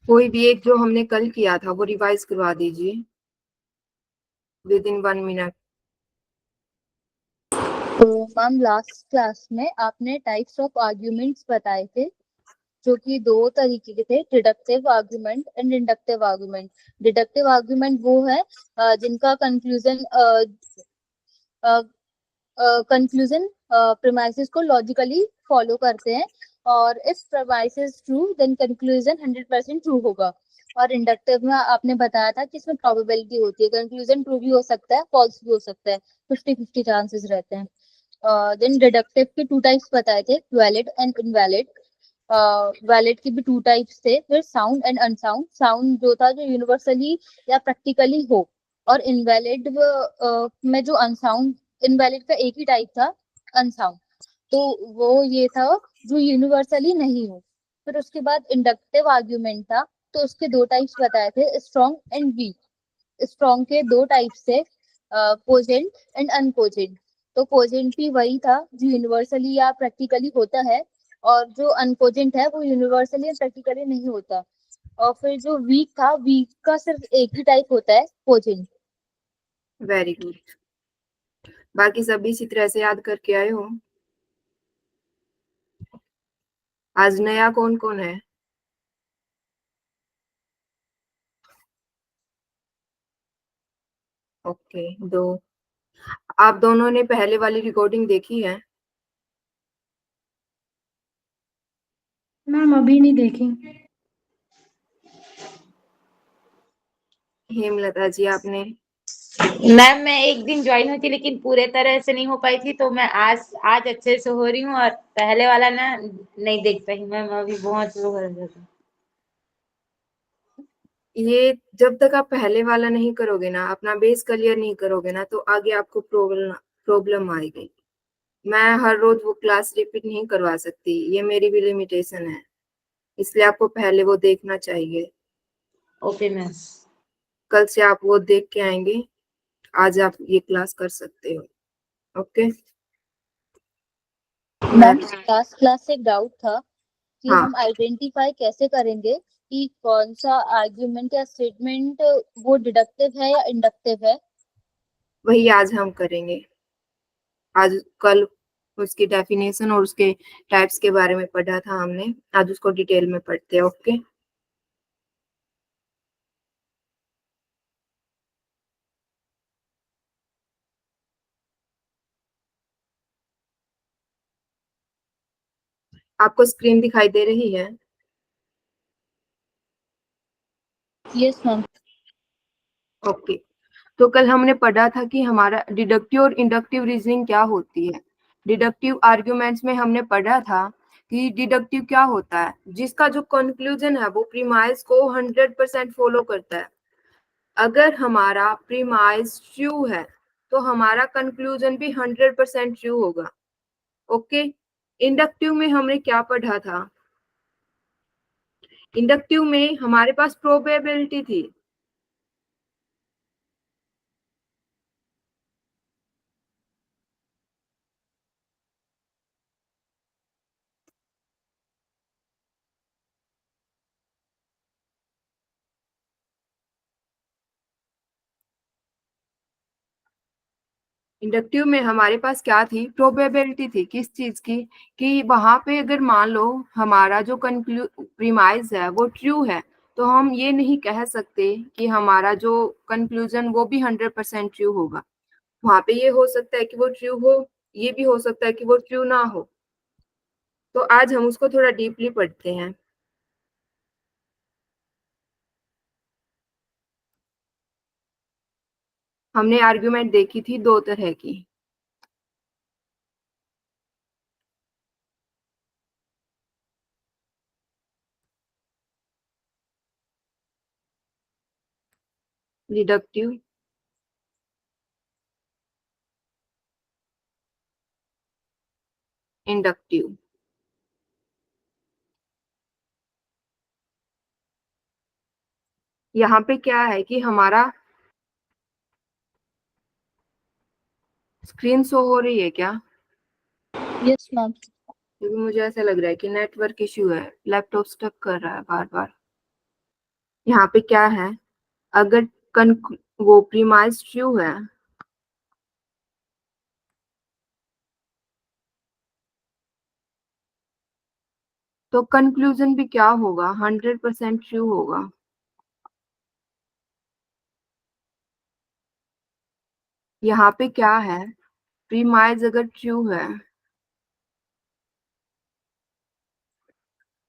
कोई भी एक जो हमने कल किया था वो रिवाइज करवा दीजिए विद इन 1 मिनट। तो मैम लास्ट क्लास में आपने टाइप्स ऑफ आर्ग्यूमेंट्स बताए थे, जो कि दो तरीके के थे, deductive argument and inductive argument. Deductive argument वो है जिनका कंक्लूजन कंक्लूजन प्रेमाइसेस को लॉजिकली फॉलो करते हैं, और if premises true then conclusion 100% true होगा। और इंडक्टिव में आपने बताया था कि इसमें प्रोबेबिलिटी होती है, कंक्लूजन ट्रू भी हो सकता है, फॉल्स भी हो सकता है, 50-50 चांसेस रहते हैं। देन डिडक्टिव के टू टाइप्स बताए थे, वैलिड एंड इनवैलिड। वैलिड के भी टू टाइप्स थे, फिर साउंड एंड अनसाउंड। साउंड जो था जो यूनिवर्सली या प्रैक्टिकली हो, और इनवैलिड में जो अनसाउंड, इनवैलिड का एक ही टाइप था, अनसाउंड। तो वो ये था जो यूनिवर्सली नहीं हो। फिर उसके बाद इंडक्टिव आर्ग्यूमेंट था, तो उसके दो टाइप्स बताए थे, स्ट्रॉन्ग एंड वीक। स्ट्रॉन्ग के दो टाइप्स थे, कोजेंट एंड अनकोजेंट। तो कोजेंट भी वही था जो यूनिवर्सली या प्रैक्टिकली होता है, और जो अनकोजेंट है वो यूनिवर्सली या प्रैक्टिकली नहीं होता। और फिर जो वीक था, वीक का सिर्फ एक ही टाइप होता है, कोजेंट। Very good. बाकी सब इसी तरह से याद करके आए हो। आज नया कौन कौन है? ओके, दो। आप दोनों ने पहले वाली रिकॉर्डिंग देखी है? मैम अभी नहीं देखी। हेमलता जी आपने? मैम मैं एक दिन ज्वाइन हुई थी लेकिन पूरे तरह से नहीं हो पाई थी, तो मैं आज अच्छे से हो रही हूँ, और पहले वाला ना नहीं देख पाई मैम, अभी बहुत वो हो रहा था। ये जब तक आप पहले वाला नहीं करोगे ना, अपना बेस क्लियर नहीं करोगे ना, तो आगे आपको प्रॉब्लम आएगी। मैं हर रोज वो क्लास रिपीट नहीं करवा सकती, ये मेरी भी लिमिटेशन है, इसलिए आपको पहले वो देखना चाहिए। Okay ma'am. कल से आप वो देख के आएंगे, आज आप ये क्लास कर सकते हो। ओके। मैम लास्ट क्लास से एक डाउट था कि हाँ, हम आइडेंटिफाई कैसे करेंगे कि कौन सा आर्ग्यूमेंट या स्टेटमेंट वो डिडक्टिव है या इंडक्टिव है। वही आज हम करेंगे। आज कल उसकी डेफिनेशन और उसके टाइप्स के बारे में पढ़ा था हमने, आज उसको डिटेल में पढ़ते हैं। ओके। आपको स्क्रीन दिखाई दे रही है? Yes ma'am. ओके। तो कल हमने पढ़ा था कि हमारा डिडक्टिव और इंडक्टिव रीजनिंग क्या होती है। डिडक्टिव आर्ग्यूमेंट्स में हमने पढ़ा था कि डिडक्टिव क्या होता है, जिसका जो कंक्लूजन है वो प्रीमाइस को 100% फॉलो करता है। अगर हमारा प्रीमाइस ट्रू है तो हमारा कंक्लूजन भी 100% ट्रू होगा। ओके। इंडक्टिव में हमने क्या पढ़ा था? इंडक्टिव में हमारे पास प्रोबेबिलिटी थी। इंडक्टिव में हमारे पास क्या थी? प्रोबेबिलिटी थी। किस चीज की? कि वहां पे अगर मान लो हमारा जो प्रीमाइज है वो ट्रू है, तो हम ये नहीं कह सकते कि हमारा जो कंक्लूजन वो भी 100% ट्रू होगा। वहां पे ये हो सकता है कि वो ट्रू हो, ये भी हो सकता है कि वो ट्रू ना हो। तो आज हम उसको थोड़ा डीपली पढ़ते हैं। हमने आर्ग्यूमेंट देखी थी दो तरह की। Deductive, inductive. यहाँ पे क्या है कि हमारा स्क्रीन शो हो रही है क्या? Yes ma'am. क्योंकि मुझे ऐसा लग रहा है कि नेटवर्क इश्यू है, लैपटॉप स्टक कर रहा है बार बार। यहाँ पे क्या है, अगर वो प्रीमाइस ट्रू है तो कंक्लूजन भी क्या होगा, 100% ट्रू होगा। यहाँ पे क्या है, प्रीमाइज अगर ट्रू है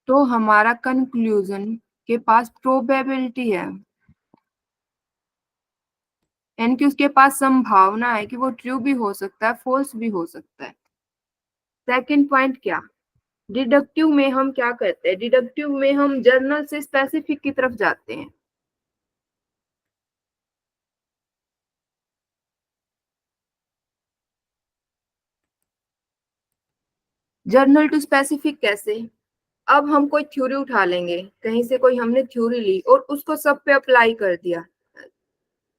तो हमारा कंक्लूजन के पास प्रोबेबिलिटी है, यानी कि उसके पास संभावना है कि वो ट्रू भी हो सकता है, फॉल्स भी हो सकता है। सेकंड पॉइंट क्या, डिडक्टिव में हम क्या करते हैं, डिडक्टिव में हम जर्नल से स्पेसिफिक की तरफ जाते हैं। जर्नल टू स्पेसिफिक कैसे, अब हम कोई थ्योरी उठा लेंगे, कहीं से कोई हमने थ्योरी ली और उसको सब पे अप्लाई कर दिया,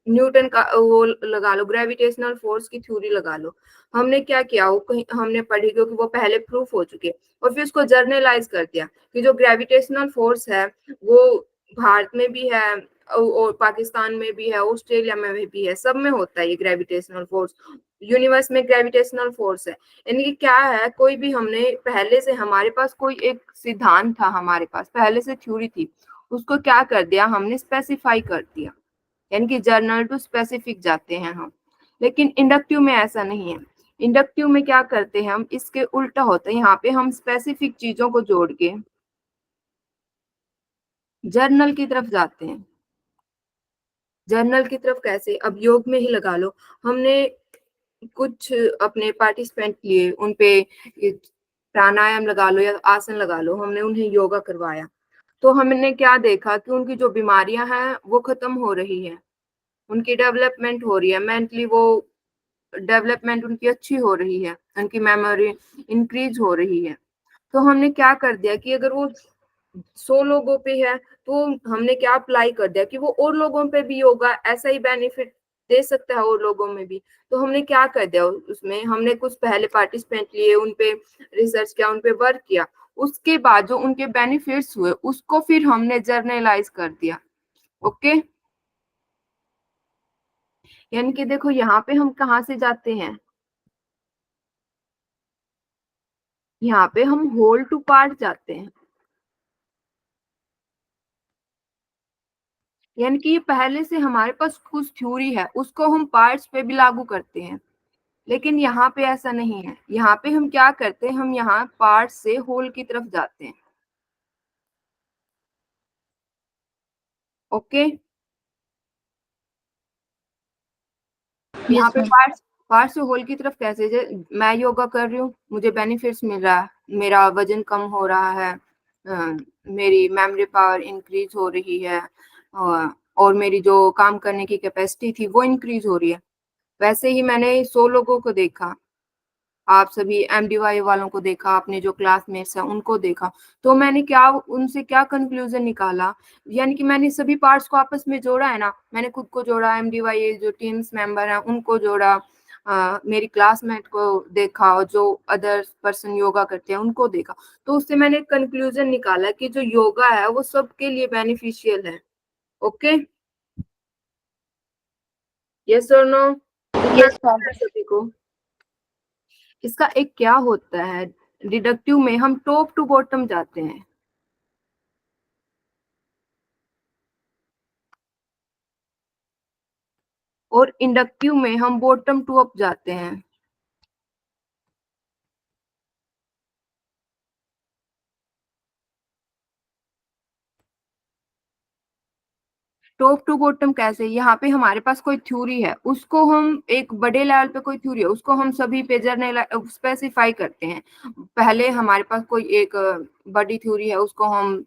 न्यूटन का वो लगा लो, ग्रेविटेशनल फोर्स की थ्योरी लगा लो, हमने क्या किया, वो कहीं हमने पढ़ी क्योंकि वो पहले प्रूफ हो चुके, और फिर उसको जर्नलाइज कर दिया कि जो ग्रेविटेशनल फोर्स है वो भारत में भी है और पाकिस्तान में भी है, ऑस्ट्रेलिया में भी है, सब में होता है ये ग्रेविटेशनल फोर्स, यूनिवर्स में ग्रेविटेशनल फोर्स है। यानी कि क्या है, कोई भी हमने पहले से, हमारे पास कोई एक सिद्धांत था, हमारे पास पहले से थ्योरी थी, उसको क्या कर दिया हमने, स्पेसिफाई कर दिया, यानी कि जर्नल टू स्पेसिफिक जाते हैं हम। लेकिन इंडक्टिव में ऐसा नहीं है, इंडक्टिव में क्या करते हैं हम, इसके उल्टा होता है, यहाँ पे हम स्पेसिफिक चीजों को जोड़ के जर्नल की तरफ जाते हैं। जर्नल की तरफ कैसे, अब योग में ही लगा लो, हमने कुछ अपने पार्टिसिपेंट लिए, उनपे प्राणायाम लगा लो या आसन लगा लो, हमने उन्हें योगा करवाया, तो हमने क्या देखा कि उनकी जो बीमारियां हैं वो खत्म हो रही है, उनकी डेवलपमेंट हो रही है, मेंटली वो डेवलपमेंट उनकी अच्छी हो रही है, उनकी मेमोरी इंक्रीज हो रही है। तो हमने क्या कर दिया कि अगर वो 100 लोगों पे है तो हमने क्या अप्लाई कर दिया कि वो और लोगों पे भी होगा, ऐसा ही बेनिफिट दे सकता है और लोगों में भी। तो हमने क्या कर दिया, उसमें हमने कुछ पहले पार्टिसिपेंट लिए, उनपे रिसर्च किया, उनपे वर्क किया, उसके बाद जो उनके बेनिफिट्स हुए उसको फिर हमने जर्नलाइज कर दिया। ओके, यानी कि देखो यहाँ पे हम कहाँ से जाते हैं, यहाँ पे हम होल टू पार्ट जाते हैं, यानी कि पहले से हमारे पास कुछ थ्योरी है उसको हम पार्ट्स पे भी लागू करते हैं। लेकिन यहाँ पे ऐसा नहीं है, यहाँ पे हम क्या करते हैं, हम यहाँ पार्ट से होल की तरफ जाते हैं। ओके, यहाँ यस पे मैम। पार्ट पार्ट से होल की तरफ कैसे, मैं योगा कर रही हूँ, मुझे बेनिफिट्स मिल रहा है, मेरा वजन कम हो रहा है, मेरी मेमोरी पावर इंक्रीज हो रही है, और मेरी जो काम करने की कैपेसिटी थी वो इंक्रीज हो रही है। वैसे ही मैंने 100 लोगों को देखा, आप सभी एमडीवाई वालों को देखा, आपने जो क्लासमेट्स हैं उनको देखा, तो मैंने क्या उनसे क्या कंक्लूजन निकाला, यानी कि मैंने सभी पार्ट्स को आपस में जोड़ा है ना, मैंने खुद को जोड़ा, एमडीवाई जो टीम्स मेंबर हैं उनको जोड़ा, मेरी क्लासमेट को देखा, और जो अदर पर्सन योगा करते हैं उनको देखा, तो उससे मैंने कंक्लूजन निकाला कि जो योगा है वो सबके लिए बेनिफिशियल है। ओके, यस और नो, इतना यस मैम। clear है सभी को। इसका एक क्या होता है, डिडक्टिव में हम टॉप टू बॉटम जाते हैं, और इंडक्टिव में हम बॉटम टू अप जाते हैं। टॉप टू बॉटम कैसे, यहाँ पे हमारे पास कोई थ्योरी है, उसको हम एक बड़े लेवल पे कोई थ्योरी है उसको हम सभी पे स्पेसिफाई करते हैं। पहले हमारे पास कोई एक बड़ी थ्योरी है, उसको हम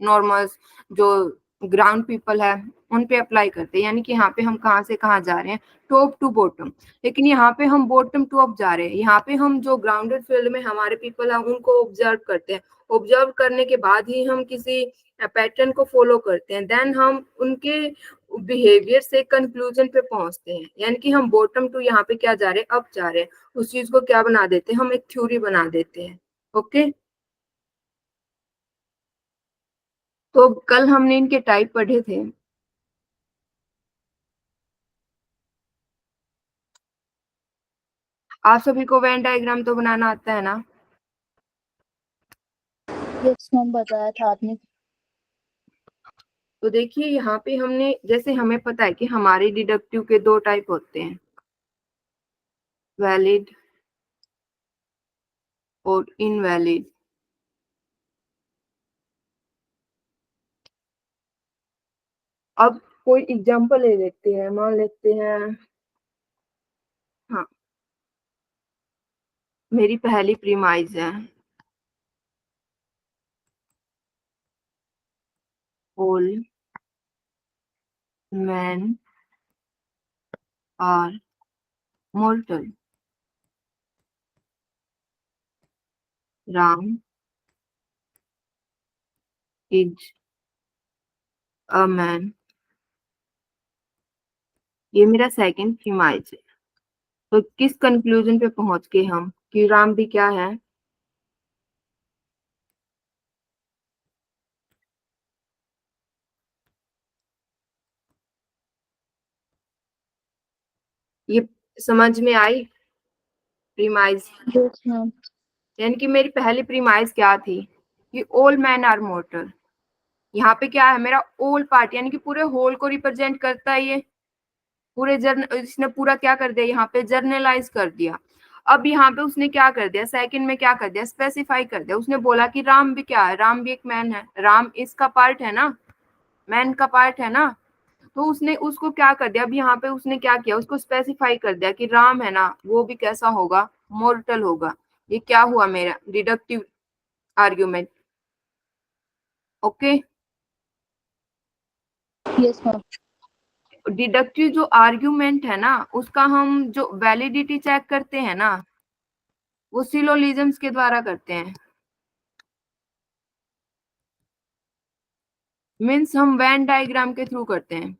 नॉर्मल जो ग्राउंड पीपल है उन पे अप्लाई करते हैं, यानी कि यहाँ पे हम कहाँ से कहाँ जा रहे हैं, टॉप टू बॉटम। लेकिन यहाँ पे हम बॉटम टू अप जा रहे हैं, यहाँ पे हम जो ग्राउंडेड फील्ड में हमारे पीपल है उनको ऑब्जर्व करते हैं, ऑब्जर्व करने के बाद ही हम किसी पैटर्न को फॉलो करते हैं, देन हम उनके बिहेवियर से कंक्लूजन पे पहुंचते हैं, यानी कि हम बॉटम टू यहाँ पे क्या जा रहे हैं, अप जा रहे हैं, उस चीज को क्या बना देते हैं, हम एक थ्योरी बना देते हैं। ओके, तो कल हमने इनके टाइप पढ़े थे। आप सभी को वेन डायग्राम तो बनाना आता है ना? यस मैम, बताया था आपने। तो देखिए यहाँ पे हमने, जैसे हमें पता है कि हमारे डिडक्टिव के दो टाइप होते हैं, वैलिड और इनवैलिड। अब कोई एग्जांपल ले लेते हैं, मान लेते हैं, हाँ, मेरी पहली प्रीमाइज है all man are mortal, Ram is a man. ये मेरा सेकंड प्रीमाइज है। तो किस कंक्लूजन पे पहुंच गए हम कि राम भी क्या है? ये समझ में आई प्रीमाइज? Yes ma'am. यानी कि मेरी पहली प्रीमाइज क्या थी कि ऑल मैन आर मोर्टल। यहाँ पे क्या है, मेरा ऑल पार्ट यानी कि पूरे होल को रिप्रेजेंट करता है। ये पूरे इसने पूरा क्या कर दिया, यहाँ पे जर्नलाइज कर दिया। अब यहाँ पे उसने क्या कर दिया, सेकंड में क्या कर दिया, स्पेसिफाई कर दिया। उसने बोला कि राम भी क्या है, राम भी एक मैन है, राम इसका पार्ट है ना, मैन का पार्ट है ना। तो उसने उसको क्या कर दिया, अब यहाँ पे उसने क्या किया, उसको स्पेसिफाई कर दिया कि राम है ना, वो भी कैसा होगा, मोर्टल होगा। ये क्या हुआ मेरा deductive argument. Okay, yes ma'am. Deductive जो आर्ग्यूमेंट है ना, उसका हम जो वैलिडिटी चेक करते हैं ना, वो सिलोलिज्म्स के द्वारा करते हैं। मीन्स हम वेन डायग्राम के थ्रू करते हैं।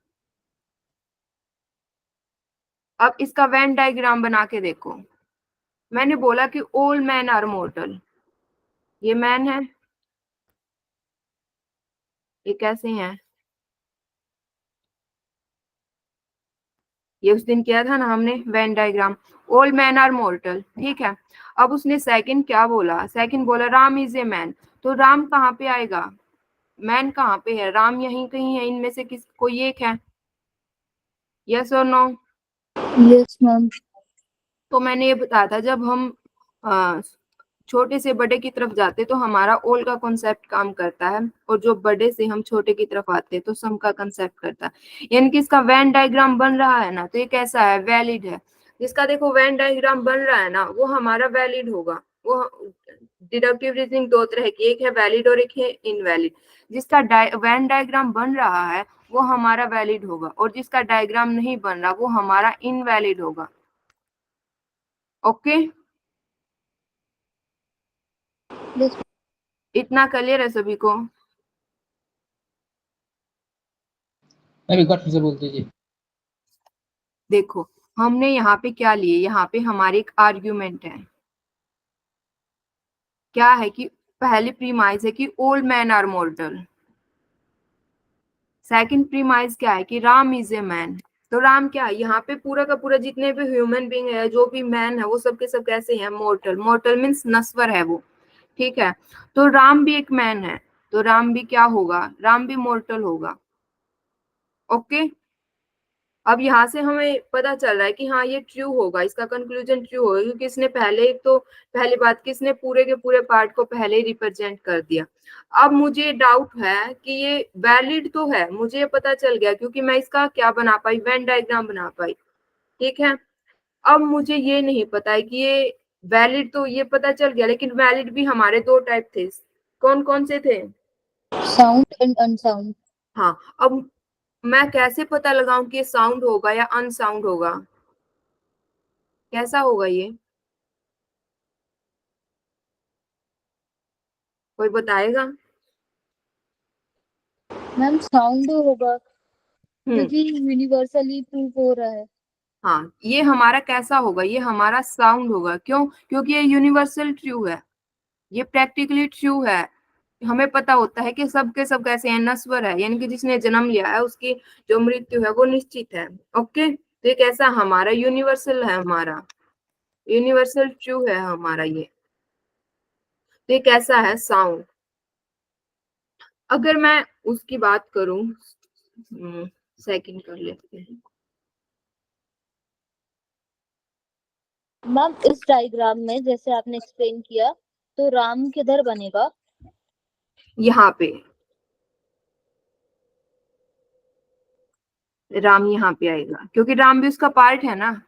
अब इसका वेन डायग्राम बना के देखो। मैंने बोला कि ऑल मैन आर मोर्टल, ये मैन है, ये कैसे हैं, ये उस दिन किया था ना हमने Venn diagram, all man are mortal, ठीक है। अब उसने सेकंड क्या बोला, सेकंड बोला राम इज ए मैन। तो राम कहाँ पे आएगा, मैन कहाँ पे है, राम यहीं कहीं है, इनमें से किस कोई एक है, यस और नो? Yes ma'am. तो मैंने ये बताया था, जब हम छोटे से बड़े की तरफ जाते तो हमारा ऑल का कॉन्सेप्ट काम करता है, और जो बड़े से हम छोटे की तरफ आते तो सम का कॉन्सेप्ट करता है। यानी कि इसका वेन डायग्राम बन रहा है ना, तो ये कैसा है, वैलिड है। जिसका देखो वेन डायग्राम बन रहा है ना, वो हमारा वैलिड होगा। वो डिडक्टिव रीजनिंग दो तरह की, एक है वैलिड और एक है इनवैलिड। जिसका वेन डायग्राम बन रहा है वो हमारा वैलिड होगा, और जिसका डायग्राम नहीं बन रहा वो हमारा इनवैलिड होगा। Okay, yes. इतना क्लियर है सभी को? मैम एक बार फिर से बोल दीजिए। देखो हमने यहाँ पे क्या लिए, यहाँ पे हमारी एक आर्ग्यूमेंट है, क्या है कि पहली प्रीमाइज है कि old man are mortal. Second premise क्या है कि राम इज ए मैन। तो राम क्या है, यहाँ पे पूरा का पूरा जितने भी ह्यूमन बींग है, जो भी मैन है, वो सब के सब कैसे हैं, मोर्टल। मोर्टल मीन्स नश्वर है वो, ठीक है। तो राम भी एक मैन है, तो राम भी क्या होगा, राम भी मोर्टल होगा। ओके, अब यहाँ से हमें पता चल रहा है कि हाँ ये ट्रू होगा, इसका कंक्लूजन ट्रू होगा, क्योंकि इसने पहले, एक तो पहली बात कि इसने पूरे के पूरे पार्ट को पहले ही रिप्रेजेंट कर दिया। अब मुझे डाउट है कि ये वैलिड तो है, मुझे ये पता चल गया क्योंकि मैं इसका क्या बना पाई, वेन डायग्राम बना पाई, ठीक है। अब मुझे ये नहीं पता है कि ये वैलिड, तो ये पता चल गया, लेकिन वैलिड भी हमारे दो टाइप थे, कौन कौन से थे? Sound and unsound. हाँ, अब मैं कैसे पता लगाऊं कि ये साउंड होगा या अनसाउंड होगा, कैसा होगा ये, कोई बताएगा? मैम साउंड होगा, हम्म, क्योंकि यूनिवर्सली प्रूव हो रहा है। हाँ, ये हमारा कैसा होगा, ये हमारा साउंड होगा। क्यों? क्योंकि ये यूनिवर्सल ट्रू है, ये प्रैक्टिकली ट्रू है, हमें पता होता है कि सब के सब कैसे हैं, नश्वर है, यानी कि जिसने जन्म लिया है उसकी जो मृत्यु है वो निश्चित है। ओके, तो ये कैसा हमारा यूनिवर्सल है, हमारा यूनिवर्सल ट्रू है हमारा ये। तो ये कैसा है साउंड। अगर मैं उसकी बात करूं, सेकंड कर लेते हैं। मैम इस डायग्राम में जैसे आपने एक्सप्लेन किया, तो राम किधर बनेगा? यहाँ पे राम यहाँ पे आएगा, क्योंकि राम भी उसका पार्ट है ना।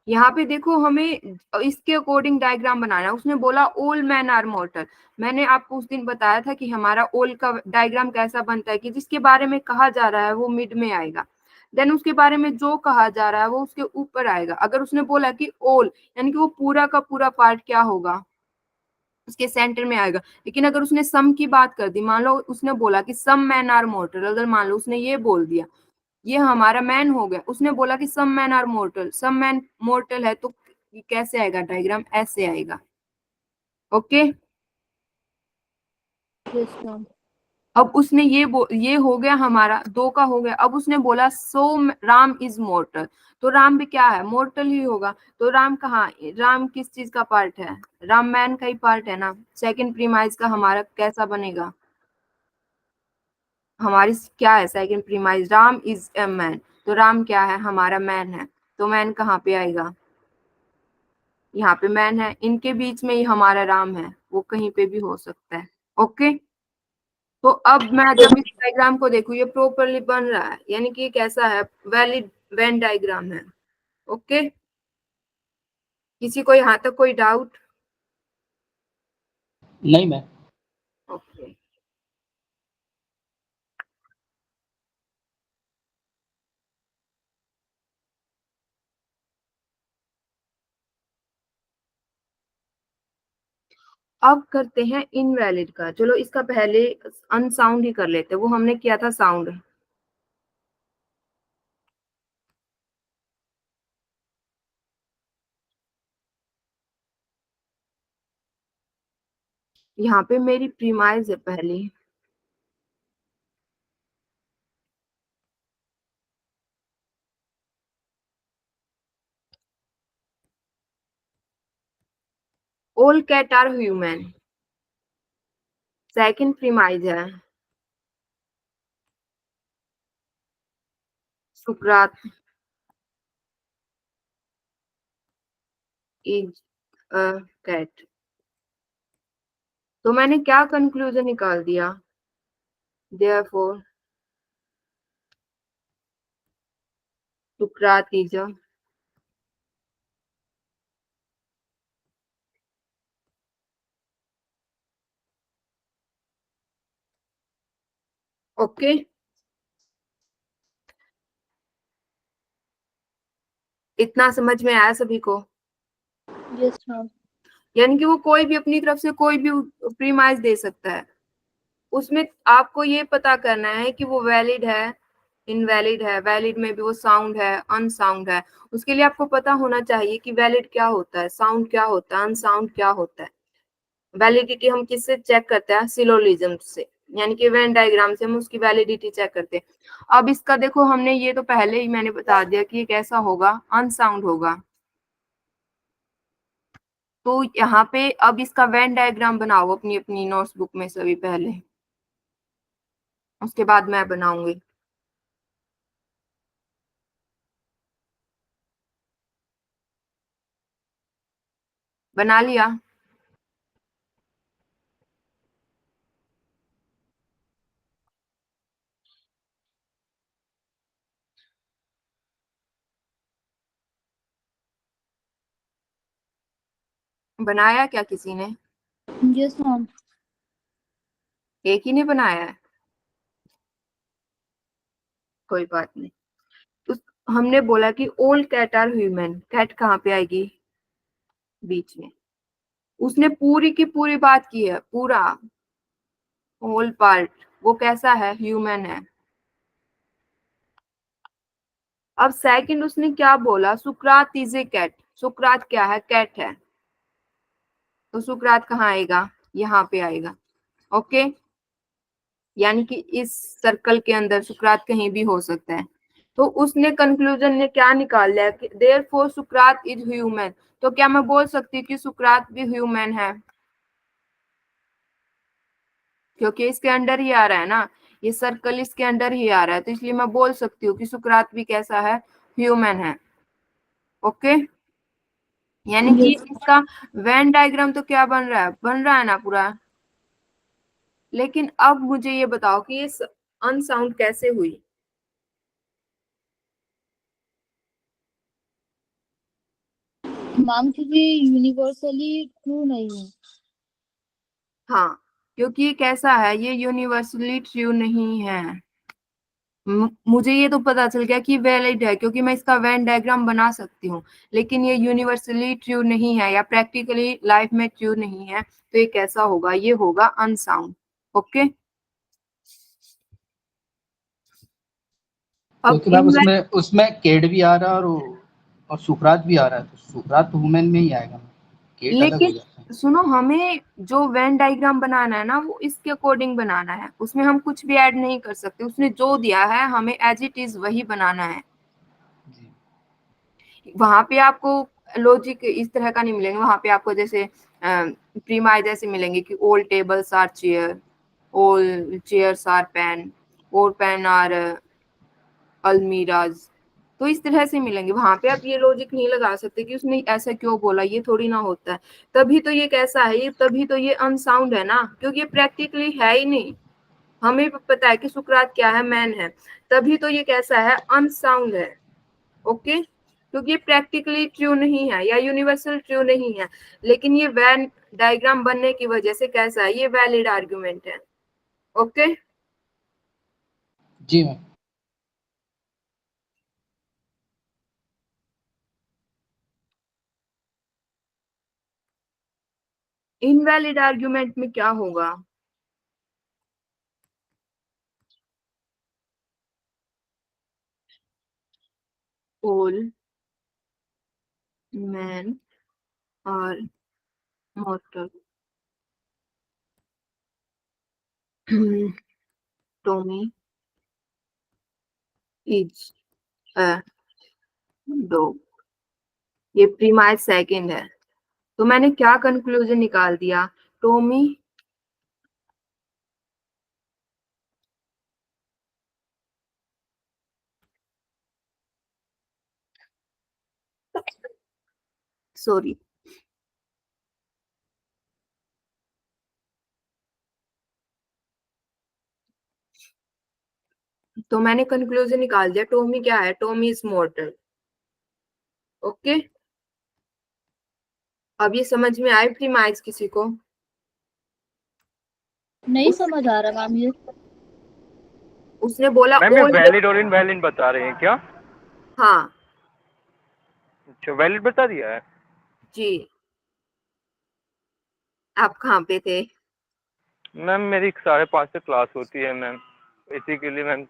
यहाँ पे देखो, हमें इसके अकॉर्डिंग डायग्राम बनाना है। उसने बोला ऑल मैन आर मॉर्टल। मैंने आपको उस दिन बताया था कि हमारा ऑल का डायग्राम कैसा बनता है, कि जिसके बारे में कहा जा रहा है वो मिड में आएगा, देन उसके बारे में जो कहा जा रहा है वो उसके ऊपर आएगा। अगर उसने बोला कि ऑल, यानी कि वो पूरा का पूरा पार्ट क्या होगा, उसके सेंटर में आएगा। लेकिन अगर उसने सम की बात कर दी, मान लो उसने बोला कि सम मैन आर मॉर्टल, अगर मान लो उसने ये बोल दिया, ये हमारा मैन हो गया। उसने बोला कि some man are mortal, some man mortal है, तो ये कैसे आएगा डायग्राम, ऐसे आएगा। Okay, yes ma'am. अब उसने ये हो गया हमारा, दो का हो गया। अब उसने बोला सो राम इज मोर्टल, तो राम भी क्या है, मोर्टल ही होगा। तो राम कहाँ, राम किस चीज का पार्ट है, राम मैन का ही पार्ट है ना। सेकंड प्रीमाइज का हमारा कैसा बनेगा, हमारी क्या है second premise, Ram is a man, तो राम क्या है, हमारा मैन है। तो मैन कहाँ पे आएगा, यहाँ पे मैन है, इनके बीच में ही हमारा राम है, वो कहीं पे भी हो सकता है। ओके, तो अब मैं जब इस डायग्राम को देखूं, ये प्रॉपरली बन रहा है, यानी कि ये कैसा है, वैलिड वेन डायग्राम है। ओके, किसी को यहाँ तक कोई डाउट? नहीं मैम। ओके, अब करते हैं इनवैलिड का। चलो इसका पहले अनसाउंड ही कर लेते हैं, वो हमने किया था साउंड। यहाँ पे मेरी प्रीमाइज है पहली, all cat are human. Second premise है सुकरात इज अ कैट। तो मैंने क्या कंक्लूजन निकाल दिया, therefore Sukrat is a, okay. इतना समझ में आया सभी को? Yes ma'am. यानी कि वो कोई भी अपनी तरफ से कोई भी प्रीमाइज दे सकता है, उसमें आपको ये पता करना है कि वो वैलिड है, इनवैलिड है, वैलिड में भी वो साउंड है, अनसाउंड है। उसके लिए आपको पता होना चाहिए कि वैलिड क्या होता है, साउंड क्या होता है, अनसाउंड क्या होता है। वैलिडिटी हम किससे चेक करते हैं, सिलोजिज्म से, यानी कि वेन डायग्राम से हम उसकी वैलिडिटी चेक करते हैं। अब इसका देखो, हमने ये तो पहले ही मैंने बता दिया कि ये कैसा होगा, अनसाउंड होगा। तो यहाँ पे अब इसका वेन डायग्राम बनाओ अपनी अपनी नोटबुक में सभी पहले, उसके बाद मैं बनाऊंगी। बना लिया? बनाया क्या किसी ने? Yes ma'am. एक ही ने बनाया है, कोई बात नहीं। उस हमने बोला कि all cat are human, cat कहाँ पे आएगी, बीच में। उसने पूरी की पूरी बात की है, पूरा होल पार्ट, वो कैसा है, ह्यूमन है। अब सेकंड उसने क्या बोला, सुकरात इज ए कैट। सुकरात क्या है, कैट है। तो सुकरात कहाँ आएगा, यहाँ पे आएगा। ओके, यानी कि इस सर्कल के अंदर सुकरात कहीं भी हो सकता है। तो उसने कंक्लूजन ने क्या निकाल लिया कि देयरफॉर सुकरात इज ह्यूमन। तो क्या मैं बोल सकती हूँ कि सुकरात भी ह्यूमन है, क्योंकि इसके अंडर ही आ रहा है ना, ये सर्कल इसके अंडर ही आ रहा है, तो इसलिए मैं बोल सकती हूँ कि सुकरात भी कैसा है, ह्यूमन है। ओके, यानी कि Yes. इसका वेन डायग्राम तो क्या बन रहा है ना पूरा। लेकिन अब मुझे ये बताओ कि ये अनसाउंड कैसे हुई। मैम क्योंकि यूनिवर्सली ट्रू नहीं है। हाँ, क्योंकि ये कैसा है, ये यूनिवर्सली ट्रू नहीं है। मुझे ये तो पता चल गया कि वैलिड है, क्योंकि मैं इसका वेन डायग्राम बना सकती हूँ, लेकिन ये यूनिवर्सली ट्रू नहीं है या प्रैक्टिकली लाइफ में ट्रू नहीं है। तो ये कैसा होगा, ये होगा अनसाउंड। ओके, अब क्योंकि मैम इन उसमें उसमें केड भी आ रहा है और सुकरात भी आ रहा है, तो सुकरात तो वुमेन में ही आएगा, केट अलग हो लेकिन जाता है। सुनो, हमें जो वेन डायग्राम बनाना है ना, वो इसके अकॉर्डिंग बनाना है, उसमें हम कुछ भी ऐड नहीं कर सकते। उसने जो दिया है हमें एज इट इज वही बनाना है। जी। वहां पे आपको लॉजिक इस तरह का नहीं मिलेंगे, वहां पे आपको जैसे प्रीमाइज ऐसे मिलेंगे कि all tables are chair, all chairs are pen, और पेन आर अलमीराज। तो इस तरह से मिलेंगे, वहां पे आप ये लॉजिक नहीं लगा सकते कि उसने ऐसा क्यों बोला, ये थोड़ी ना होता है। तभी तो ये कैसा है, ये तभी तो ये अनसाउंड है ना, क्योंकि ये प्रैक्टिकली है ही नहीं। हमें पता है कि सुकरात क्या है, मैन है, तभी तो ये कैसा है, अनसाउंड है। ओके, क्योंकि ये प्रैक्टिकली ट्रू नहीं है या यूनिवर्सल ट्रू नहीं है, लेकिन ये वैन डायग्राम बनने की वजह से कैसा है, ये वैलिड आर्गुमेंट है। ओके, जी मैम। इनवैलिड आर्गुमेंट में क्या होगा, all man are mortal. Tommy is a dog. ये प्रीमाइज सेकंड है, तो मैंने क्या कंक्लूजन निकाल दिया, टॉमी सॉरी, तो मैंने कंक्लूजन निकाल दिया, टॉमी क्या है, टॉमी इज मॉर्टल। ओके, अब ये समझ में आए प्रीमाइज किसी को। नहीं उस, समझ आ रहा मैम ये। उसने बोला मैम ये ऑल। वैलिड और इनवैलिड बता रहे हैं क्या? हाँ अच्छा, वैलिड बता दिया है। जी, आप कहाँ पे थे। मैम मेरी 5:30 से क्लास होती है मैम, इसी के लिए मैम,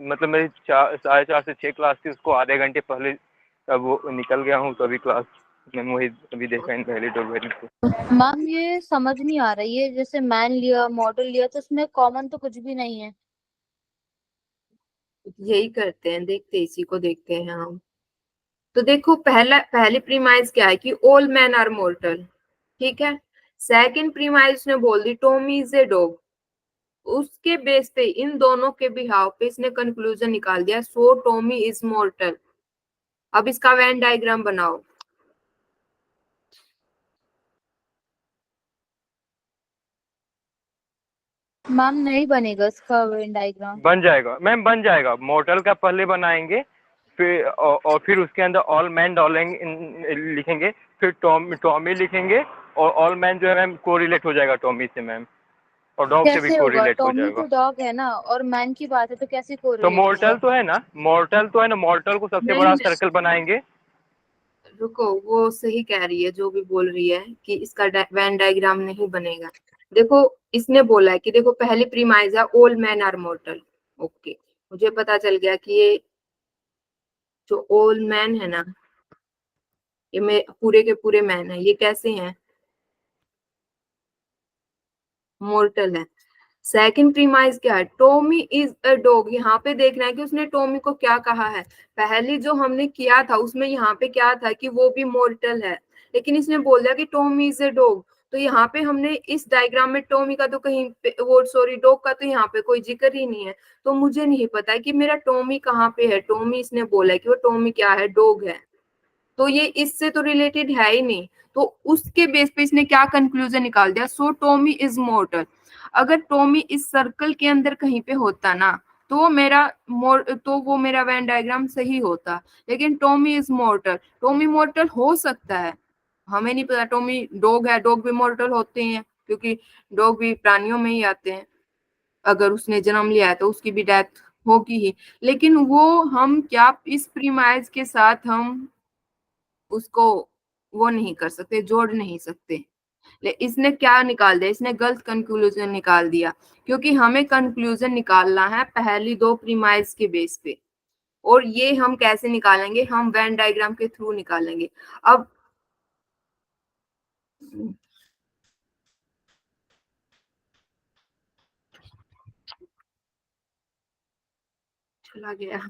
मतलब मेरी 4:30 से 6 क्लास थी, उसको आधे घंटे पहले अब वो निकल गया हूँ, तो अभी क्लास मैम वही अभी देखा इनवैलिड और वैलिड को। मैम ये समझ नहीं आ रही है, जैसे मैन लिया मॉडल लिया तो उसमें कॉमन तो कुछ भी नहीं है। यही करते हैं, देखते हैं, इसी को देखते हैं हम। तो देखो, पहली प्रीमाइज क्या है कि ऑल मैन आर मोर्टल, ठीक है। सेकंड प्रीमाइज उसने बोल दी टॉमी इज ए डॉग, उसके बेस पे इन दोनों के बिहाव पे इसने कंक्लूजन निकाल दिया, सो टॉमी इज मोर्टल। अब इसका वेन डायग्राम बनाओ। मैम नहीं बनेगा इसका वेन डायग्राम। बन जाएगा मैम, बन जाएगा। मॉडल का पहले बनाएंगे, फिर और फिर उसके अंदर ऑल मैन डालेंगे, लिखेंगे, फिर टॉमी लिखेंगे, और ऑल मैन जो है मैम कोरिलेट हो जाएगा टॉमी से मैम, और डॉग से भी कैसे होगा, कोरिलेट हो टॉमी जाएगा। तो डॉग है ना, और मैन की बात है तो कैसे तो कोरिलेट मॉर्टल होगा। तो है ना, मॉर्टल को सबसे नहीं बड़ा नहीं, सर्कल बनाएंगे। रुको, वो सही कह रही है जो भी बोल रही है कि इसका वेन डायग्राम नहीं बनेगा। देखो, इसने बोला है कि देखो पहली प्रीमाइज है all man are mortal. Okay, मुझे पता चल गया कि ये जो ऑल मैन है ना, ये पूरे के पूरे मैन है, ये कैसे हैं, मोर्टल है। सेकंड प्रीमाइज क्या है, टॉमी इज अ डॉग। यहाँ पे देखना है कि उसने टॉमी को क्या कहा है। पहले जो हमने किया था उसमें यहाँ पे क्या था कि वो भी मोर्टल है, लेकिन इसने बोल दिया कि टॉमी इज अ डॉग। तो यहाँ पे हमने इस डायग्राम में टॉमी का तो कहीं पे वो सॉरी डॉग का तो यहाँ पे कोई जिक्र ही नहीं है। तो मुझे नहीं पता कि मेरा टॉमी कहाँ पे है। टॉमी इसने बोला है कि वो टॉमी क्या है, डॉग है, तो ये इससे तो रिलेटेड है ही नहीं। तो उसके बेस पे इसने क्या कंक्लूजन निकाल दिया, सो टॉमी इज मोर्टल। अगर टॉमी इस सर्कल के अंदर कहीं पे होता ना तो वो मेरा वेन डायग्राम सही होता, लेकिन Tommy is mortar. Tommy mortar हो सकता है, हमें नहीं पता। टॉमी डॉग है, डॉग भी मोर्टल होते हैं क्योंकि डॉग भी प्राणियों में ही आते हैं। अगर उसने जन्म लिया है तो उसकी भी डेथ होगी ही, लेकिन वो हम क्या इस प्रीमाइज के साथ हम उसको वो नहीं कर सकते, जोड़ नहीं सकते। इसने क्या निकाल दिया, इसने गलत कंक्लूजन निकाल दिया, क्योंकि हमें कंक्लूजन निकालना है पहली दो प्रीमाइज के बेस पे। और ये हम कैसे निकालेंगे, हम वेन डायग्राम के थ्रू निकालेंगे। अब चला गया,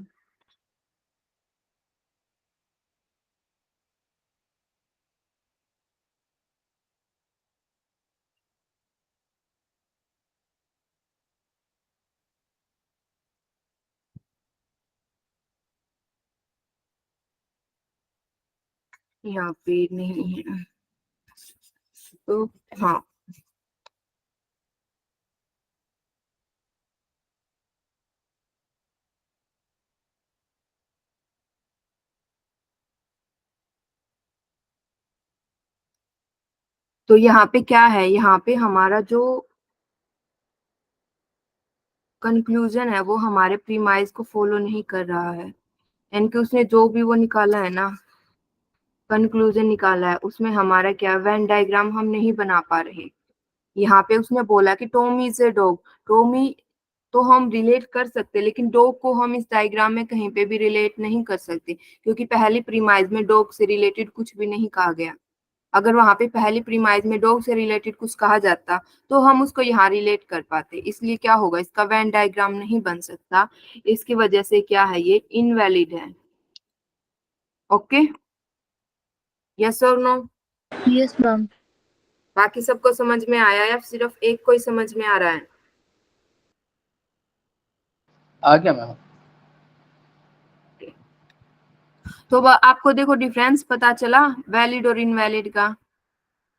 यहाँ पे नहीं है तो हाँ। तो यहाँ पे क्या है, यहाँ पे हमारा जो कंक्लूजन है वो हमारे प्रीमाइज को फॉलो नहीं कर रहा है। यानी कि उसने जो भी वो निकाला है ना, कंक्लूजन निकाला है, उसमें हमारा क्या वेन डायग्राम हम नहीं बना पा रहे। यहाँ पे उसने बोला कि Tommy is a dog. Tommy तो हम रिलेट कर सकते, लेकिन डॉग को हम इस डायग्राम में कहीं पे भी रिलेट नहीं कर सकते, क्योंकि पहली प्रीमाइज में डॉग से रिलेटेड कुछ भी नहीं कहा गया। अगर वहां पे पहली प्रीमाइज में डॉग से रिलेटेड कुछ कहा जाता तो हम उसको यहाँ रिलेट कर पाते। इसलिए क्या होगा, इसका वेन डायग्राम नहीं बन सकता। इसकी वजह से क्या है, ये इनवैलिड है। ओके, यस और नो? Yes ma'am. बाकी सबको समझ में आया या सिर्फ एक को ही समझ में आ रहा है? आ गया मैम। तो आपको देखो डिफरेंस पता चला वैलिड और इनवैलिड का।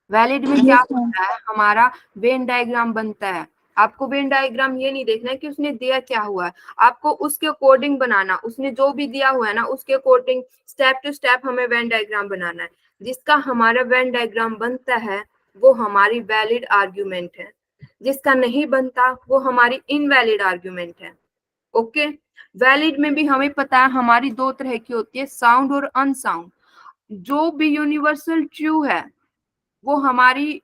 वैलिड में क्या यस मैम। होता है, हमारा वेन डायग्राम बनता है। आपको वेन डायग्राम ये नहीं देखना है कि उसने दिया क्या हुआ है, आपको उसके अकॉर्डिंग बनाना। उसने जो भी दिया हुआ है ना उसके अकॉर्डिंग स्टेप टू स्टेप हमें वेन डायग्राम बनाना है। जिसका हमारा वेन डायग्राम बनता है वो हमारी वैलिड आर्ग्यूमेंट है, जिसका नहीं बनता वो हमारी इनवैलिड आर्ग्यूमेंट है। ओके, वैलिड में भी हमें पता है हमारी दो तरह की होती है, साउंड और अनसाउंड। जो भी यूनिवर्सल ट्रू है वो हमारी,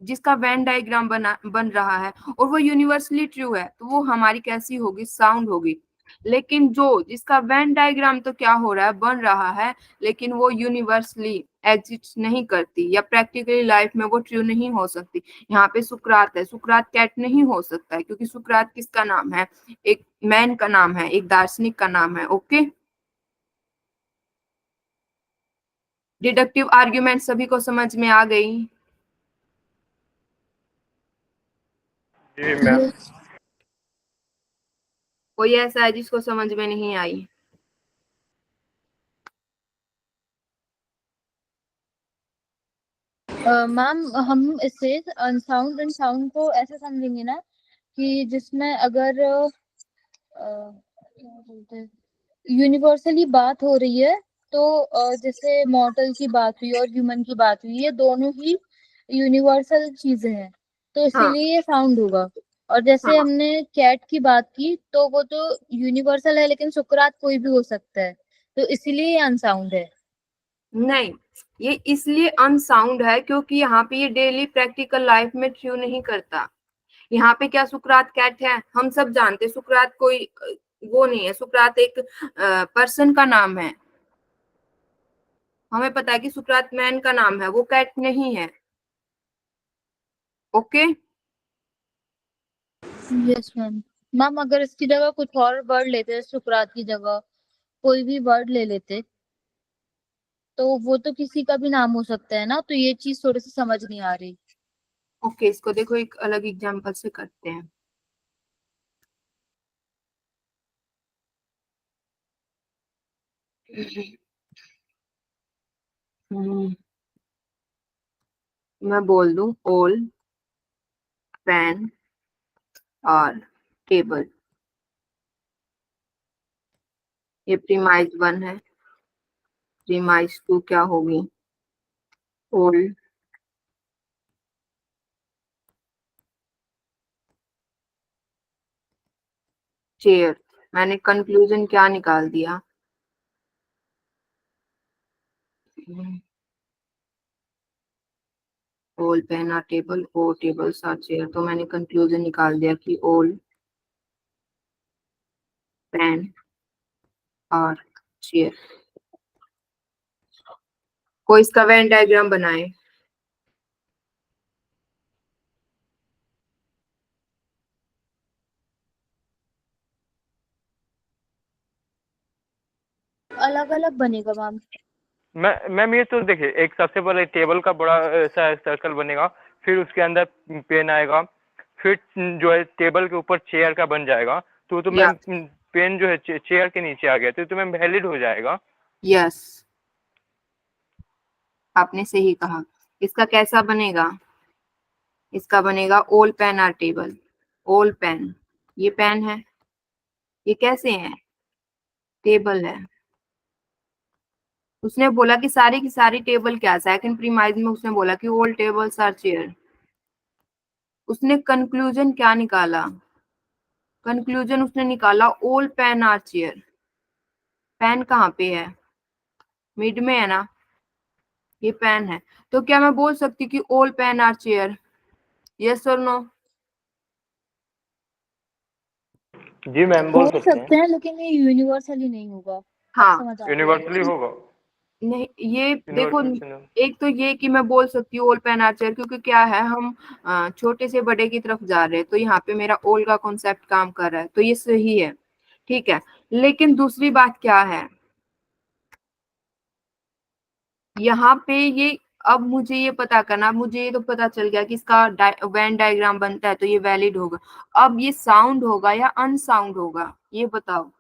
जिसका वेन डायग्राम बन रहा है और वो यूनिवर्सली ट्रू है, तो वो हमारी कैसी होगी, साउंड होगी। लेकिन जो जिसका वेन डायग्राम तो क्या हो रहा है, बन रहा है, लेकिन वो यूनिवर्सली एग्जिस्ट नहीं करती या प्रैक्टिकली लाइफ में वो ट्रू नहीं हो सकती। यहाँ पे सुकरात है, सुकरात कैट नहीं हो सकता है, क्योंकि सुकरात किसका नाम है, एक मैन का नाम है, एक दार्शनिक का नाम है। ओके, डिडक्टिव आर्ग्यूमेंट सभी को समझ में आ गई? जी मैम। कोई ऐसा है जिसको समझ में नहीं आई? मैम हम इससे अनसाउंड एंड साउंड को ऐसे समझेंगे ना कि जिसमें अगर क्या बोलते हैं, यूनिवर्सली बात हो रही है तो जैसे मॉर्टल की बात हुई और ह्यूमन की बात हुई, ये दोनों ही यूनिवर्सल चीजें हैं, तो हाँ इसीलिए ये साउंड होगा। और जैसे हाँ, हमने कैट की बात की तो वो तो यूनिवर्सल है, लेकिन सुकरात कोई भी हो सकता है, तो इसीलिए ये अनसाउंड है। नहीं, ये इसलिए अनसाउंड है क्योंकि यहाँ पे ये डेली प्रैक्टिकल लाइफ में ट्रू नहीं करता। यहाँ पे क्या सुकरात कैट है, हम सब जानते हैं। सुकरात कोई वो नहीं है, सुकरात एक पर्सन का नाम है। हमें पता है कि सुकरात मैन का नाम है, वो कैट नहीं है। Okay, yes ma'am. मैम अगर इसकी जगह कुछ और वर्ड लेते, सुकरात की जगह कोई भी वर्ड ले लेते, तो वो तो किसी का भी नाम हो सकता है ना, तो ये चीज थोड़ी सी समझ नहीं आ रही। ओके, इसको देखो एक अलग एग्जांपल से करते हैं। हम्म, मैं बोल दूं ओल, पेन और टेबल। ये प्रीमाइज 1 है। प्रीमाइज 2 क्या होगी? ओल, चेयर। मैंने कंक्लूजन क्या निकाल दिया? ओल, पेन और टेबल, ओ टेबल्स और चेयर। तो मैंने कंक्लूजन निकाल दिया कि ओल, पेन और चेयर। कोई इसका वेन डायग्राम बनाए। अलग अलग बनेगा मैम। मैम ये तो देखिए, एक सबसे पहले टेबल का बड़ा सा सर्कल बनेगा, फिर उसके अंदर पेन आएगा, फिर जो है टेबल के ऊपर चेयर का बन जाएगा। तो या मैम पेन जो है चेयर के नीचे आ गया, तो मैम वैलिड हो जाएगा। यस, आपने सही कहा। इसका कैसा बनेगा? इसका बनेगा ओल, पेन और टेबल। ओल पेन, ये पेन है, ये कैसे है? टेबल है। उसने बोला कि सारी की सारी टेबल क्या, सेकंड प्रीमाइज में उसने बोला कि ऑल टेबल्स आर चेयर। उसने कंक्लूजन क्या निकाला? कंक्लूजन उसने निकाला all pen are chair. Pen कहाँ पे है? मिड में है ना, ये पेन है। तो क्या मैं बोल सकती कि all pen are chair? Yes और नो? जी मैम, बोल बोल सकते हैं। सकते हैं लेकिन ये यूनिवर्सली नहीं होगा। अब हाँ, समझ आ गया। यूनिवर्सली होगा। नहीं, ये देखो, यूनिवर्सल। एक तो ये कि मैं बोल सकती हूँ ओल पेन आर चेयर, क्योंकि क्या है, हम छोटे से बड़े की तरफ जा रहे हैं, तो यहाँ पे मेरा ओल का कॉन्सेप्ट काम कर रहा है, तो ये सही है। ठीक है, लेकिन दूसरी बात क्या है, यहाँ पे ये, अब मुझे ये पता करना, अब मुझे ये तो पता चल गया कि इसका वेन डायग्राम बनता है, तो ये वैलिड होगा। अब ये साउंड होगा या अनसाउंड होगा, ये बताओ।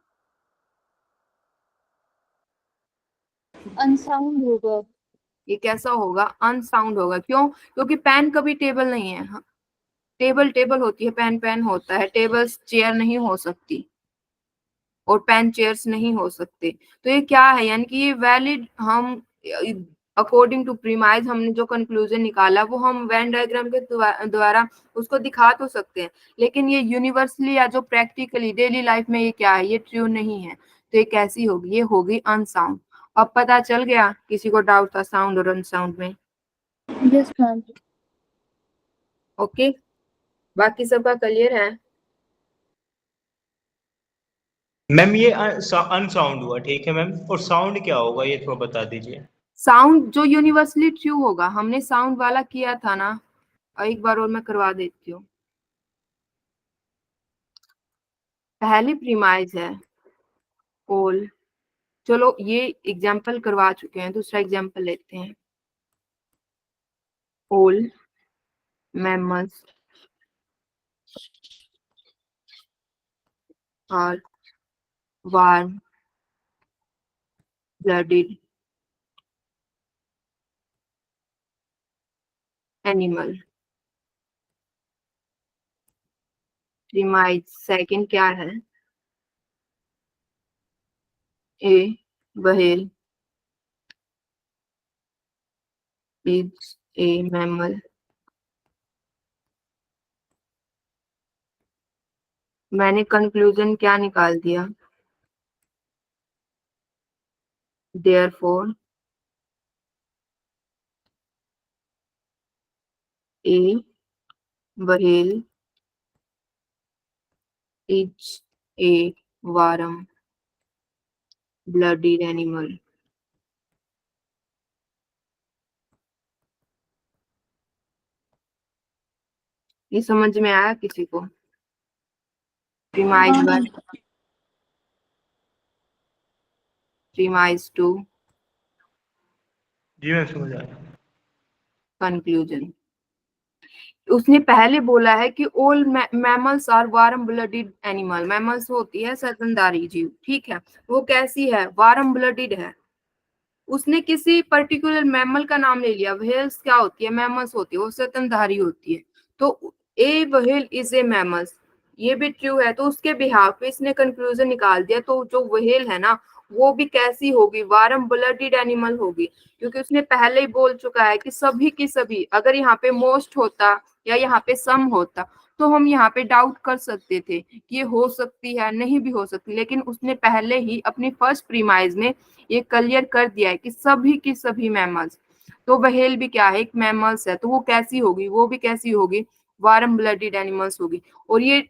अनसाउंड होगा। ये कैसा होगा? अनसाउंड होगा। क्यों? क्योंकि पेन कभी टेबल नहीं है। हाँ, टेबल टेबल होती है, पेन पेन होता है, टेबल्स चेयर नहीं हो सकती, और पेन चेयर्स नहीं हो सकते। तो ये क्या है, यानी कि ये वैलिड, हम अकॉर्डिंग टू प्रीमाइज हमने जो कंक्लूजन निकाला वो हम वेन डायग्राम के द्वारा उसको दिखा तो सकते हैं, लेकिन ये यूनिवर्सली या जो प्रैक्टिकली डेली लाइफ में ये क्या है, ये ट्रू नहीं है। तो ये कैसी होगी? ये होगी अनसाउंड। अब पता चल गया, किसी को डाउट था साउंड और अनसाउंड में? Yes ma'am. ओके, बाकी सबका क्लियर है? मैम ये अनसाउंड हुआ, ठीक है मैम, और साउंड क्या होगा ये थोड़ा बता दीजिए। साउंड जो यूनिवर्सली ट्रू होगा, हमने साउंड वाला किया था ना, और एक बार और मैं करवा देती हूँ। पहली प्रीमाइज है ओल, चलो ये एग्जाम्पल करवा चुके हैं, दूसरा एग्जाम्पल लेते हैं। ओल, मैमल्स और warm blooded animal. Premise second क्या है? ए व्हेल इज ए मैमल। मैंने कंक्लूजन क्या निकाल दिया? Therefore A whale is a warm blooded animal. ये समझ में आया किसी को? प्रीमाइज 1, प्रीमाइज 2, जी मैं समझ आया। कंक्लूजन। उसने पहले बोला है कि all mammals are warm blooded animal. Mammals होती है स्तनधारी जीव, ठीक है। वो कैसी है? वार्म ब्लडेड है। उसने किसी पर्टिकुलर मैमल का नाम ले लिया। व्हेल्स क्या होती है? मैमल्स होती है, वो स्तनधारी होती है। तो ए व्हेल इज ए मैमल्स, ये भी ट्रू है। तो उसके बिहाफ पे इसने कंक्लूजन निकाल दिया। तो जो व्हेल है ना, वो भी कैसी होगी? वार्म ब्लडेड एनिमल होगी, क्योंकि उसने पहले ही बोल चुका है कि सभी की सभी। अगर यहाँ पे मोस्ट होता या यहाँ पे सम होता तो हम यहाँ पे डाउट कर सकते थे कि ये हो सकती है, नहीं भी हो सकती, लेकिन उसने पहले ही अपनी फर्स्ट प्रीमाइज में ये क्लियर कर दिया है कि सभी की सभी मैमल्स। तो व्हेल भी क्या है? एक मैमल्स है। तो वो कैसी होगी? वो भी कैसी होगी? वार्म ब्लडेड एनिमल्स होगी। और ये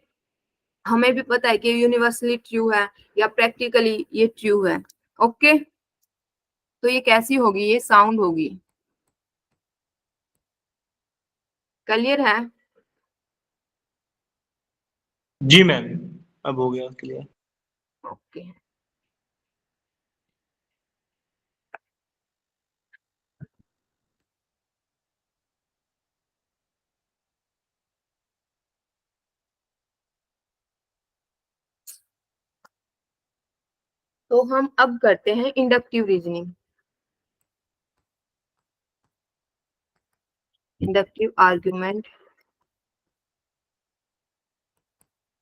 हमें भी पता है कि यूनिवर्सली ट्रू है या प्रैक्टिकली ये ट्रू है। ओके, तो ये कैसी होगी? ये साउंड होगी। क्लियर है? जी मैम, अब हो गया क्लियर। ओके, तो हम अब करते हैं inductive reasoning, inductive argument.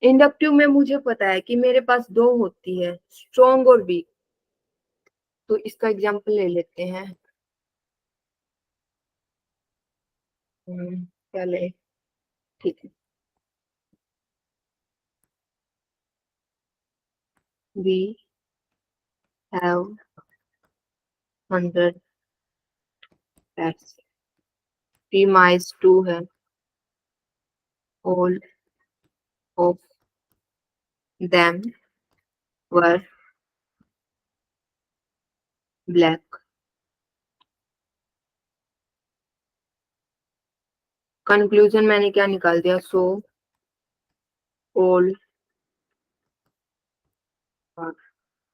Inductive में मुझे पता है कि मेरे पास दो होती है, स्ट्रॉन्ग और वीक। तो इसका एग्जांपल ले लेते हैं। चले, ठीक है। We have 100 pets. Premise 2 है, all of them were black. Conclusion मैंने क्या निकाल दिया? सो all are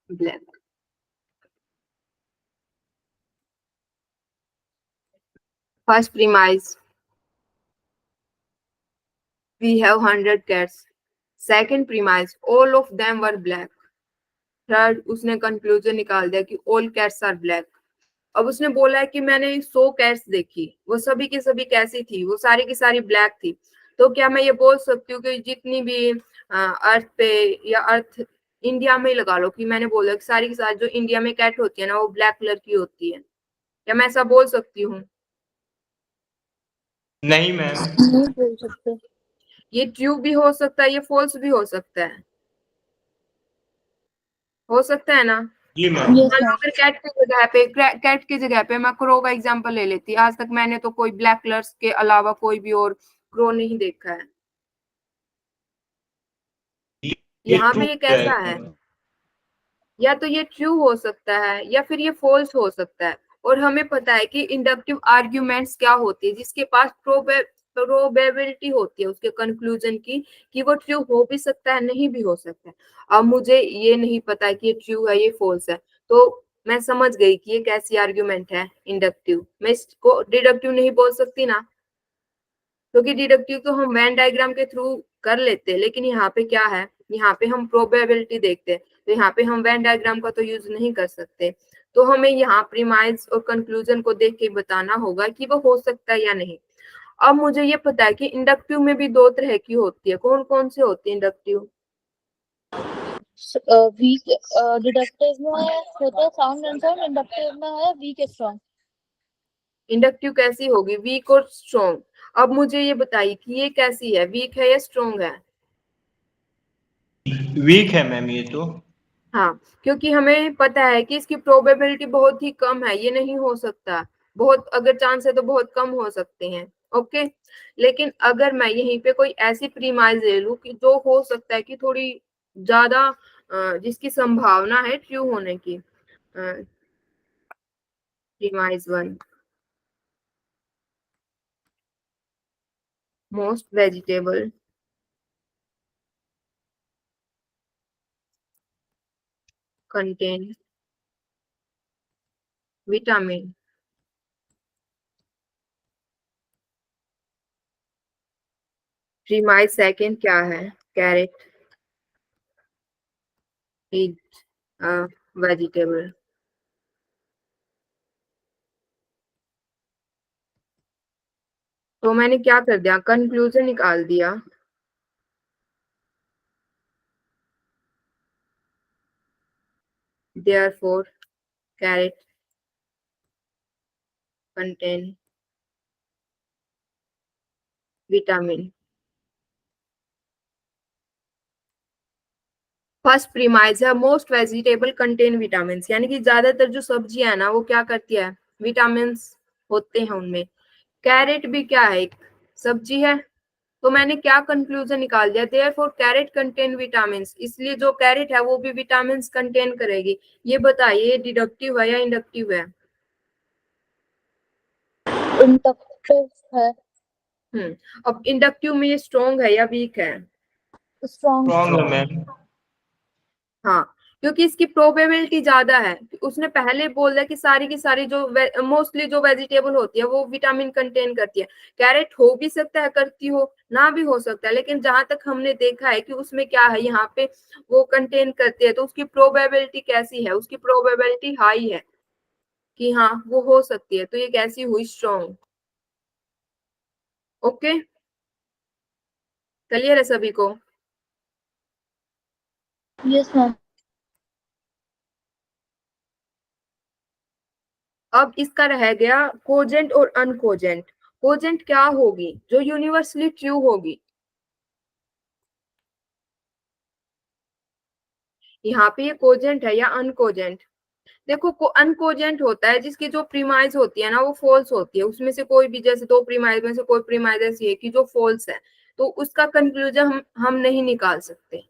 black. First premise, we have 100 cats. Second premise, all of them were black. Third, उसने कंक्लूजन निकाल दिया कि all cats are black. अब उसने बोला है कि मैंने 100 कैट्स देखी, वो सभी की सभी कैसी थी? वो सारी की सारी ब्लैक थी। तो क्या मैं ये बोल सकती हूँ कि जितनी भी अर्थ पे या अर्थ इंडिया में ही लगा लो, कि मैंने बोला कि सारी की सारी जो इंडिया में कैट होती है ना, वो ब्लैक कलर की होती है? क्या मैं ऐसा बोल सकती हूँ? नहीं मैम। नहीं बोल सकते। ये ट्रू भी हो सकता है, ये फॉल्स भी हो सकता है। हो सकता है ना? जी मैम। यस मान लो मैम। अगर कैट की जगह पे मैं क्रो का एग्जांपल ले लेती। आज तक मैंने तो कोई ब्लैक कलर्स के अलावा कोई भी और क्रो नहीं देखा है। ये यहाँ ट्रू पे ये है। कैसा है? या तो ये ट्रू हो सकता है या फिर ये फॉल्स हो सकता है। और हमें पता है कि इंडक्टिव आर्ग्यूमेंट्स क्या होती है, जिसके पास प्रोबेबिलिटी होती है उसके कंक्लूजन की, कि वो ट्रू हो भी सकता है, नहीं भी हो सकता है। अब मुझे ये नहीं पता कि ये ट्रू है, ये फॉल्स है। तो मैं समझ गई कि ये कैसी आर्ग्यूमेंट है, इंडक्टिव। मैं इसको डिडक्टिव नहीं बोल सकती ना, क्योंकि डिडक्टिव तो हम वेन डायग्राम के थ्रू कर लेते हैं, लेकिन यहाँ पे क्या है? यहाँ पे हम प्रोबेबिलिटी देखते हैं, तो यहाँ पे हम वेन डायग्राम का तो यूज नहीं कर सकते। तो हमें यहाँ प्रीमाइज और कंक्लूजन को देख के बताना होगा कि वो हो सकता है या नहीं। अब मुझे ये पता है कि इंडक्टिव में भी दो तरह की होती है। कौन कौन से होती है इंडक्टिव? वीक डिडक्टिव में होता है साउंड अनसाउंड, इंडक्टिव में है वीक स्ट्रॉन्ग। इंडक्टिव कैसी होगी? वीक और स्ट्रॉन्ग। अब मुझे ये बताइए कि ये कैसी है, वीक है या स्ट्रॉन्ग है? वीक है मैम ये तो। हाँ, क्योंकि हमें पता है कि इसकी प्रोबेबिलिटी बहुत ही कम है, ये नहीं हो सकता। बहुत अगर चांस है तो बहुत कम हो सकते हैं। ओके, लेकिन अगर मैं यहीं पे कोई ऐसी प्रीमाइज ले लूं कि जो हो सकता है कि थोड़ी ज्यादा जिसकी संभावना है ट्रू होने की। Premise 1, most vegetable contain vitamin. Premise second क्या है? Carrot is a vegetable. तो मैंने क्या कर दिया? कंक्लूजन निकाल दिया. Therefore, carrot contain vitamin. First premise है मोस्ट वेजिटेबल कंटेन विटामिन, यानी कि ज्यादातर जो सब्जियां है ना वो क्या करती है? विटामिन होते हैं उनमें. कैरेट भी क्या है? एक सब्जी है. तो मैंने क्या कंक्लूजन निकाल दिया? देयरफॉर कैरेट कंटेन विटामिन, इसलिए जो कैरेट है वो भी विटामिन कंटेन करेगी. ये बताइए डिडक्टिव है या इंडक्टिव है? इंडक्टिव है. अब इंडक्टिव में ये स्ट्रॉन्ग है या वीक है? स्ट्रॉन्ग. स्ट्रॉन्ग है मैम. हाँ, क्योंकि इसकी प्रोबेबिलिटी ज्यादा है. उसने पहले बोल दिया कि सारी की सारी जो मोस्टली जो वेजिटेबल होती है वो विटामिन कंटेन करती है. कैरेट हो भी सकता है करती हो, ना भी हो सकता है, लेकिन जहां तक हमने देखा है कि उसमें क्या है, यहाँ पे वो कंटेन करती है, तो उसकी प्रोबेबिलिटी कैसी है? उसकी प्रोबेबिलिटी हाई है कि हाँ वो हो सकती है. तो ये कैसी हुई? स्ट्रॉन्ग. ओके, क्लियर है सभी को? Yes ma'am. अब इसका रह गया कोजेंट और अनकोजेंट. कोजेंट क्या होगी? जो यूनिवर्सली ट्रू होगी. यहाँ पे ये कोजेंट है या अनकोजेंट? देखो अनकोजेंट होता है जिसकी जो प्रीमाइज होती है ना वो फॉल्स होती है. उसमें से कोई भी, जैसे दो प्रीमाइज में से कोई प्रीमाइज ऐसी है कि जो फॉल्स है, तो उसका कंक्लूजन हम नहीं निकाल सकते.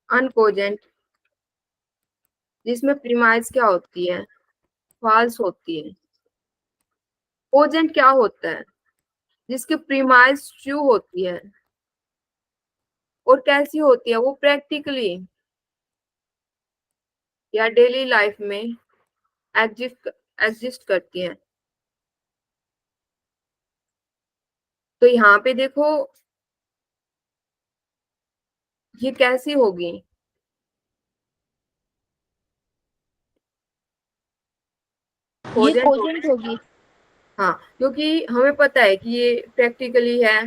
अनकोजेंट जिसमें प्रीमाइज क्या होती है? फॉल्स होती है. कोजेंट क्या होता है? जिसकी प्रीमाइज ट्रू होती है. और कैसी होती है वो? प्रैक्टिकली या डेली लाइफ में एग्जिस्ट करती है. तो यहाँ पे देखो ये कैसी होगी? ये कोजेंट कोजेंट होगी. हाँ, क्योंकि हमें पता है कि ये प्रैक्टिकली है.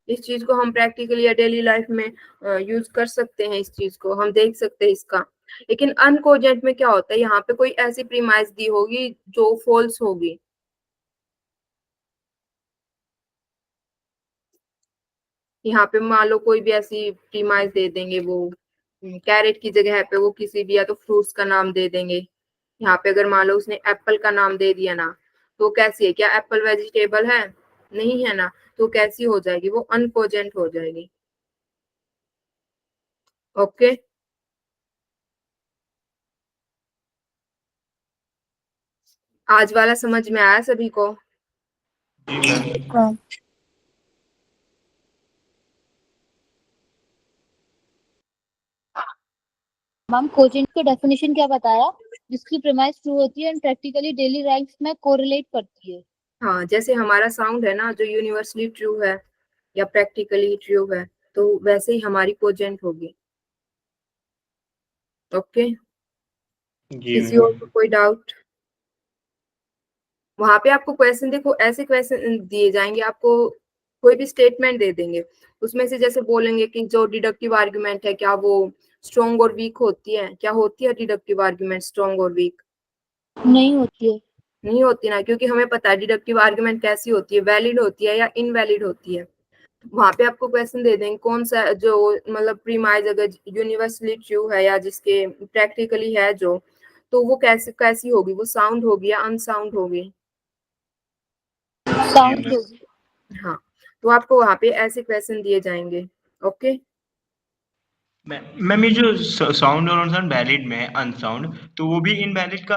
इस चीज को हम प्रैक्टिकली या डेली लाइफ में यूज कर सकते हैं. इस चीज को हम देख सकते हैं इसका. लेकिन अनकोजेंट में क्या होता है? यहाँ पे कोई ऐसी प्रीमाइज दी होगी जो फॉल्स होगी. यहाँ पे मान लो कोई भी ऐसी प्रीमाइज दे देंगे, वो कैरेट की जगह पे वो किसी भी या तो फ्रूट्स का नाम दे देंगे. यहाँ पे अगर मान लो उसने एप्पल का नाम दे दिया ना, तो कैसी है? क्या एप्पल वेजिटेबल है? नहीं है ना. तो कैसी हो जाएगी? वो अनकोजेंट हो जाएगी. ओके, आज वाला समझ में आया सभी को? जी मैम. मैम कोजेंट की डेफिनेशन क्या बताया? जिसकी प्रीमाइज ट्रू होती है एंड प्रैक्टिकली डेली लाइफ में कोरिलेट करती है. हाँ, जैसे हमारा साउंड है ना जो यूनिवर्सली ट्रू है या प्रैक्टिकली ट्रू है, तो वैसे ही हमारी कोजेंट होगी. ओके, जी किसी और मैम. को कोई डाउट? वहां पे आपको क्वेश्चन देखो, ऐसे क्वेश्चन दिए जाएंगे आपको. कोई भी स्टेटमेंट दे देंगे, उसमें से जैसे बोलेंगे कि जो डिडक्टिव आर्गुमेंट है क्या वो स्ट्रॉन्ग और वीक होती है? क्या होती है डिडक्टिव आर्गुमेंट स्ट्रॉन्ग और वीक? नहीं होती है. नहीं होती ना, क्योंकि हमें पता है डिडक्टिव आर्गुमेंट कैसी होती है, वैलिड होती है या इनवैलिड होती है. वहां पे आपको क्वेश्चन दे देंगे कौन सा जो मतलब प्रीमाइज अगर यूनिवर्सली ट्रू है या जिसके प्रैक्टिकली है जो, तो वो कैसी होगी? वो साउंड होगी या अनसाउंड होगी? साउंड होगी. हाँ, तो आपको वहां पे ऐसे क्वेश्चन दिए जाएंगे. ओके, मैम ये जो साउंड और अनसाउंड वैलिड में है, अनसाउंड तो वो भी इनवैलिड का